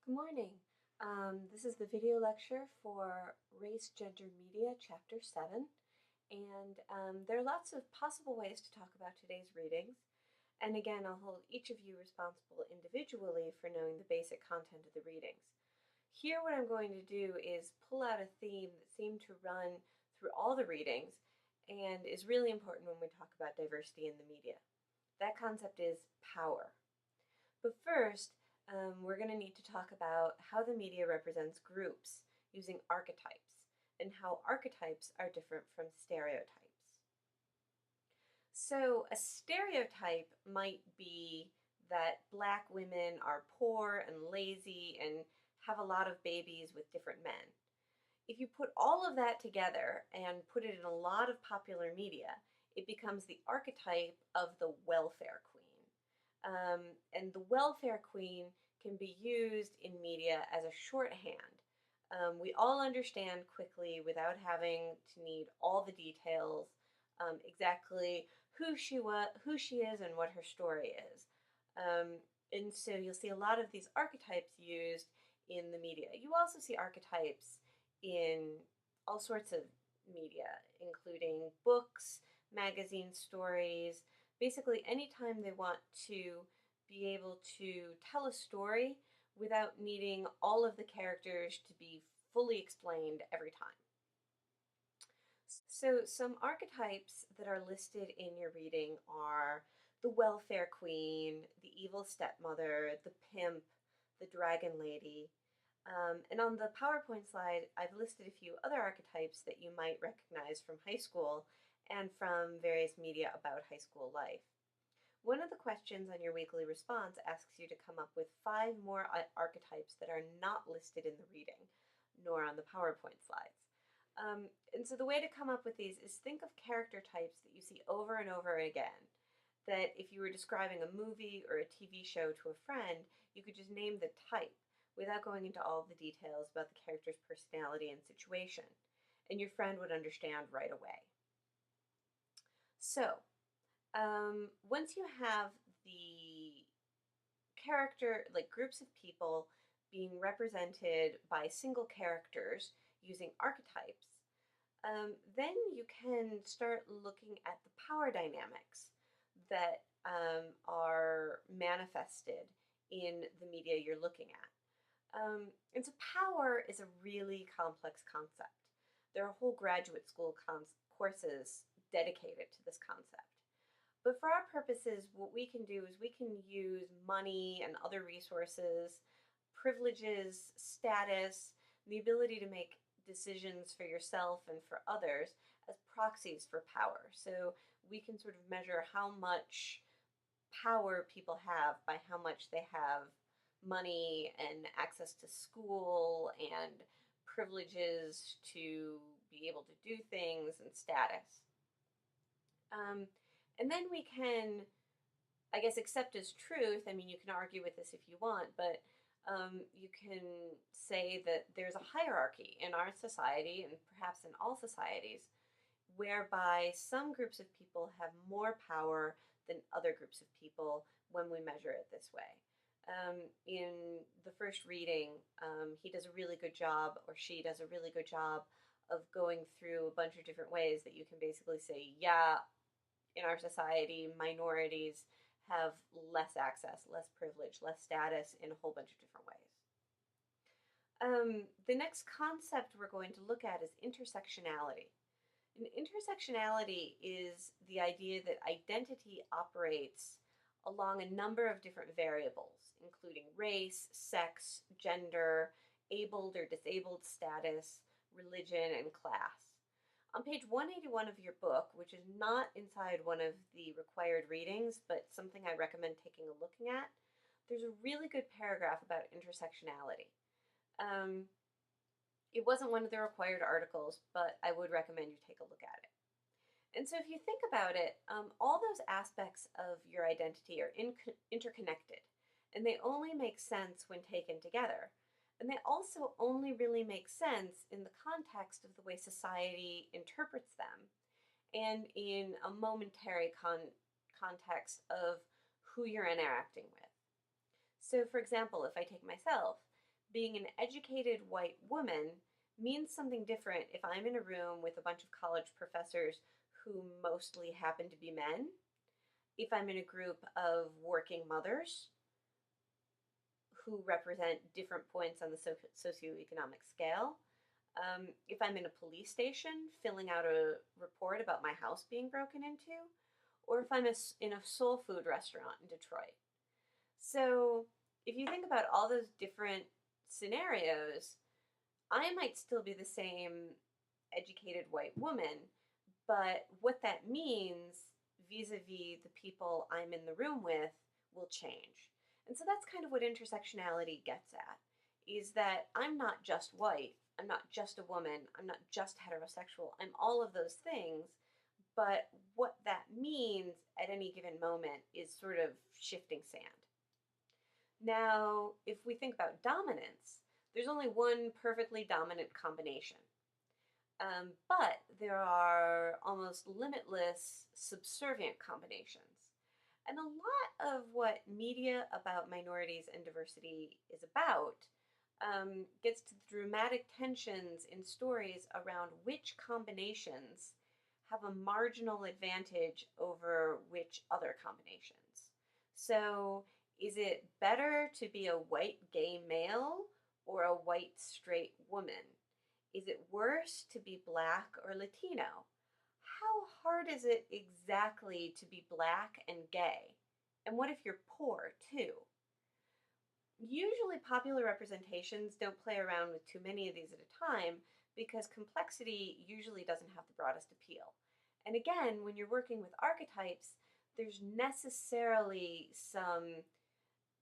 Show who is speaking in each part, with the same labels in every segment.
Speaker 1: Good morning. This is the video lecture for Race, Gender, Media, Chapter 7. And there are lots of possible ways to talk about today's readings. And again, I'll hold each of you responsible individually for knowing the basic content of the readings. Here, what I'm going to do is pull out a theme that seemed to run through all the readings and is really important when we talk about diversity in the media. That concept is power. But first, we're going to need to talk about how the media represents groups using archetypes and how archetypes are different from stereotypes. So a stereotype might be that Black women are poor and lazy and have a lot of babies with different men. If you put all of that together and put it in a lot of popular media, it becomes the archetype of the welfare queen. And the welfare queen can be used in media as a shorthand. We all understand quickly, without having to need all the details, exactly who she is and what her story is. And so you'll see a lot of these archetypes used in the media. You also see archetypes in all sorts of media, including books, magazine stories. Basically, anytime they want to be able to tell a story without needing all of the characters to be fully explained every time. So some archetypes that are listed in your reading are the welfare queen, the evil stepmother, the pimp, the dragon lady. And on the PowerPoint slide, I've listed a few other archetypes that you might recognize from high school and from various media about high school life. One of the questions on your weekly response asks you to come up with 5 more archetypes that are not listed in the reading, nor on the PowerPoint slides. And so the way to come up with these is think of character types that you see over and over again, that if you were describing a movie or a TV show to a friend, you could just name the type without going into all the details about the character's personality and situation, and your friend would understand right away. So, once you have the character, like groups of people being represented by single characters using archetypes, then you can start looking at the power dynamics that are manifested in the media you're looking at. And so power is a really complex concept. There are whole graduate school courses dedicated to this concept. But for our purposes, what we can do is we can use money and other resources, privileges, status, the ability to make decisions for yourself and for others as proxies for power. So we can sort of measure how much power people have by how much they have money and access to school and privileges to be able to do things and status. And then we can, I guess, accept as truth. I mean, you can argue with this if you want, but you can say that there's a hierarchy in our society, and perhaps in all societies, whereby some groups of people have more power than other groups of people when we measure it this way. In the first reading, he does a really good job, or she does a really good job, of going through a bunch of different ways that you can basically say, yeah, in our society, minorities have less access, less privilege, less status in a whole bunch of different ways. The next concept we're going to look at is intersectionality. And intersectionality is the idea that identity operates along a number of different variables, including race, sex, gender, abled or disabled status, religion, and class. On page 181 of your book, which is not inside one of the required readings, but something I recommend taking a look at, there's a really good paragraph about intersectionality. It wasn't one of the required articles, but I would recommend you take a look at it. And so if you think about it, all those aspects of your identity are interconnected, and they only make sense when taken together. And they also only really make sense in the context of the way society interprets them and in a momentary context of who you're interacting with. So for example, if I take myself, Being an educated white woman means something different if I'm in a room with a bunch of college professors who mostly happen to be men, if I'm in a group of working mothers who represent different points on the socioeconomic scale, if I'm in a police station filling out a report about my house being broken into, or if I'm in a soul food restaurant in Detroit. So if you think about all those different scenarios, I might still be the same educated white woman, but what that means vis-a-vis the people I'm in the room with will change. And so that's kind of what intersectionality gets at, is that I'm not just white, I'm not just a woman, I'm not just heterosexual, I'm all of those things, but what that means at any given moment is sort of shifting sand. Now, if we think about dominance, there's only one perfectly dominant combination. But there are almost limitless subservient combinations. And a lot of what media about minorities and diversity is about gets to the dramatic tensions in stories around which combinations have a marginal advantage over which other combinations. So, is it better to be a white gay male or a white straight woman? Is it worse to be Black or Latino? How hard is it exactly to be Black and gay? And what if you're poor too? Usually, popular representations don't play around with too many of these at a time because complexity usually doesn't have the broadest appeal. And again, when you're working with archetypes, there's necessarily some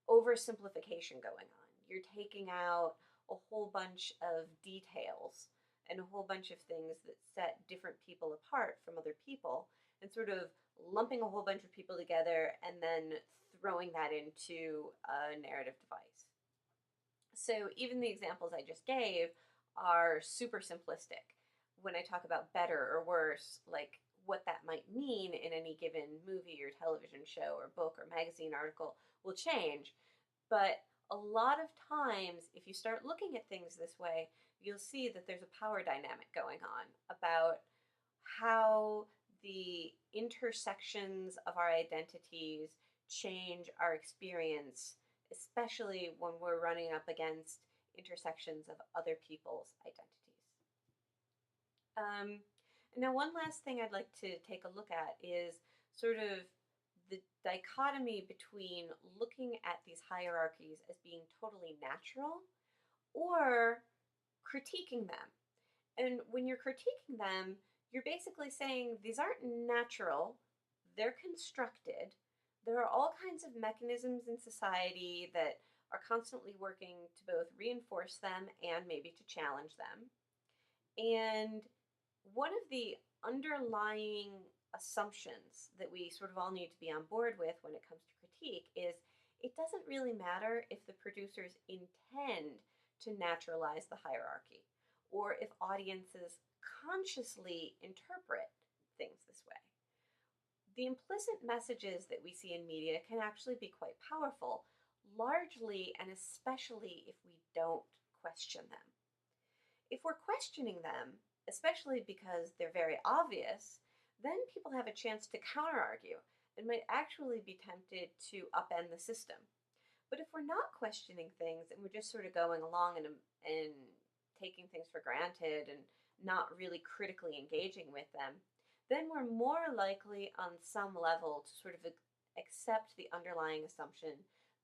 Speaker 1: oversimplification going on. You're taking out a whole bunch of details and a whole bunch of things that set different people apart from other people and sort of lumping a whole bunch of people together and then throwing that into a narrative device. So even the examples I just gave are super simplistic. When I talk about better or worse, like what that might mean in any given movie or television show or book or magazine article will change. But a lot of times, if you start looking at things this way, you'll see that there's a power dynamic going on about how the intersections of our identities change our experience, especially when we're running up against intersections of other people's identities. Now, one last thing I'd like to take a look at is sort of the dichotomy between looking at these hierarchies as being totally natural or critiquing them. And when you're critiquing them, you're basically saying these aren't natural, they're constructed. There are all kinds of mechanisms in society that are constantly working to both reinforce them and maybe to challenge them. And one of the underlying assumptions that we sort of all need to be on board with when it comes to critique is it doesn't really matter if the producers intend to naturalize the hierarchy or if audiences consciously interpret things this way. The implicit messages that we see in media can actually be quite powerful, largely and especially if we don't question them. If we're questioning them, especially because they're very obvious, then people have a chance to counter-argue and might actually be tempted to upend the system. But if we're not questioning things and we're just sort of going along and taking things for granted and not really critically engaging with them, then we're more likely on some level to sort of accept the underlying assumption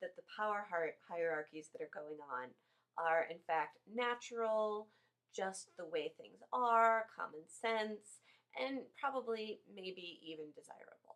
Speaker 1: that the power hierarchies that are going on are in fact natural, just the way things are, common sense, and probably maybe even desirable.